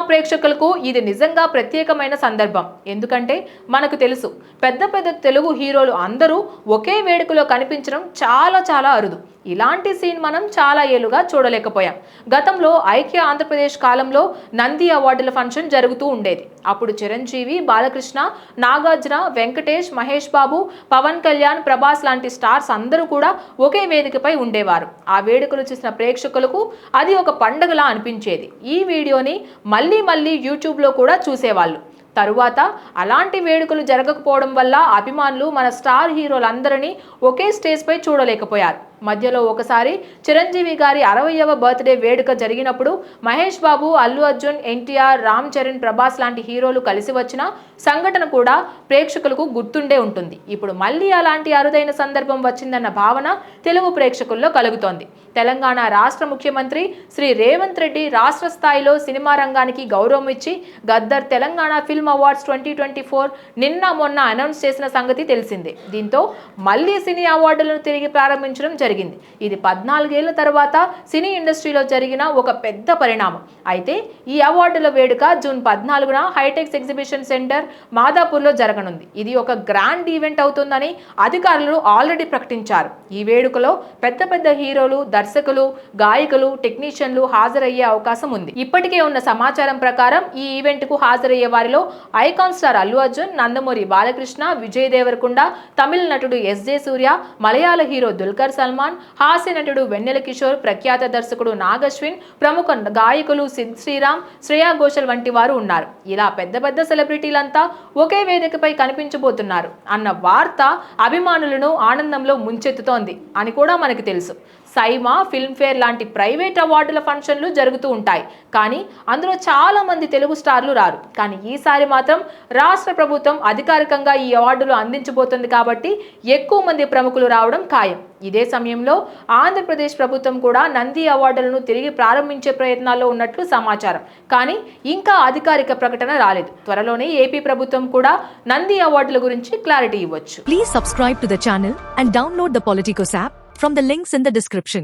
ప్రేక్షకులకు ఇది నిజంగా ప్రత్యేకమైన సందర్భం. ఎందుకంటే మనకు తెలుసు, పెద్ద పెద్ద తెలుగు హీరోలు అందరూ ఒకే వేడుకలో కనిపించడం చాలా చాలా అరుదు. ఇలాంటి సీన్ మనం చాలా ఏళ్లుగా చూడలేకపోయాం. గతంలో ఐక్య ఆంధ్రప్రదేశ్ కాలంలో నంది అవార్డుల ఫంక్షన్ జరుగుతూ ఉండేది. అప్పుడు చిరంజీవి, బాలకృష్ణ, నాగార్జున, వెంకటేష్, మహేష్ బాబు, పవన్ కళ్యాణ్, ప్రభాస్ లాంటి స్టార్స్ అందరూ కూడా ఒకే వేదికపై ఉండేవారు. ఆ వేడుకలు చూసిన ప్రేక్షకులకు అది ఒక పండుగలా అనిపించేది. ఈ వీడియోని మళ్ళీ మళ్ళీ యూట్యూబ్లో కూడా చూసేవాళ్ళు. తరువాత అలాంటి వేడుకలు జరగకపోవడం వల్ల అభిమానులు మన స్టార్ హీరోలందరినీ ఒకే స్టేజ్ పై చూడలేకపోయారు. మధ్యలో ఒకసారి చిరంజీవి గారి 60వ బర్త్డే వేడుక జరిగినప్పుడు మహేష్ బాబు, అల్లు అర్జున్, ఎన్టీఆర్, రామ్ చరణ్, ప్రభాస్ లాంటి హీరోలు కలిసి వచ్చిన సంఘటన కూడా ప్రేక్షకులకు గుర్తుండే ఉంటుంది. ఇప్పుడు మళ్ళీ అలాంటి అరుదైన సందర్భం వచ్చిందన్న భావన తెలుగు ప్రేక్షకుల్లో కలుగుతోంది. తెలంగాణ రాష్ట్ర ముఖ్యమంత్రి శ్రీ రేవంత్ రెడ్డి రాష్ట్ర స్థాయిలో సినిమా రంగానికి గౌరవం ఇచ్చి గద్దర్ తెలంగాణ ఫిల్మ్ అవార్డ్స్ 2024 నిన్న మొన్న అనౌన్స్ చేసిన సంగతి తెలిసిందే. దీంతో మళ్ళీ సినీ అవార్డులను తిరిగి ప్రారంభించడం జరిగింది. ఇది 14 ఏళ్ల తర్వాత సినీ ఇండస్ట్రీలో జరిగిన ఒక పెద్ద పరిణామం. అయితే ఈ అవార్డుల వేడుక జూన్ 14న హైటెక్స్ ఎగ్జిబిషన్ సెంటర్ మాదాపూర్లో జరగనుంది. ఇది ఒక గ్రాండ్ ఈవెంట్ అవుతుందని అధికారులు ఆల్రెడీ ప్రకటించారు. ఈ వేడుకలో పెద్ద పెద్ద హీరోలు, దర్శకులు, గాయకులు, టెక్నీషియన్లు హాజరయ్యే అవకాశం ఉంది. ఇప్పటికే ఉన్న సమాచారం ప్రకారం ఈ ఈవెంట్ కు హాజరయ్యే వారిలో ఐకాన్ స్టార్ అల్లు అర్జున్, నందమూరి బాలకృష్ణ, విజయ్ దేవరకొండ, తమిళ నటుడు ఎస్జే సూర్య, మలయాళ హీరో దుల్కర్ సల్మాన్, హాస్య నటుడు వెన్నెల కిషోర్, ప్రఖ్యాత దర్శకుడు నాగశ్విన్, ప్రముఖ గాయకులు సిద్ శ్రీరామ్, శ్రేయా ఘోషల్ వంటి వారు ఉన్నారు. ఇలా పెద్ద పెద్ద సెలబ్రిటీలంతా ఒకే వేదికపై కనిపించబోతున్నారు అన్న వార్త అభిమానులను ఆనందంలో ముంచెత్తుతోంది అని కూడా మనకు తెలుసు. సైమా, ఫిల్మ్ఫేర్ లాంటి ప్రైవేట్ అవార్డుల ఫంక్షన్లు జరుగుతూ ఉంటాయి. కానీ అందులో చాలా మంది తెలుగు స్టార్లు రారు. కానీ ఈసారి మాత్రం రాష్ట్ర ప్రభుత్వం అధికారికంగా ఈ అవార్డులు అందించబోతుంది కాబట్టి ఎక్కువ మంది ప్రముఖులు రావడం ఖాయం. ఇదే సమయంలో ఆంధ్రప్రదేశ్ ప్రభుత్వం కూడా నంది అవార్డులను తిరిగి ప్రారంభించే ప్రయత్నాల్లో ఉన్నట్లు సమాచారం. కానీ ఇంకా అధికారిక ప్రకటన రాలేదు. త్వరలోనే ఏపీ ప్రభుత్వం కూడా నంది అవార్డుల గురించి క్లారిటీ ఇవ్వచ్చు. Please subscribe to the channel and download the Politicos app from the links in the description.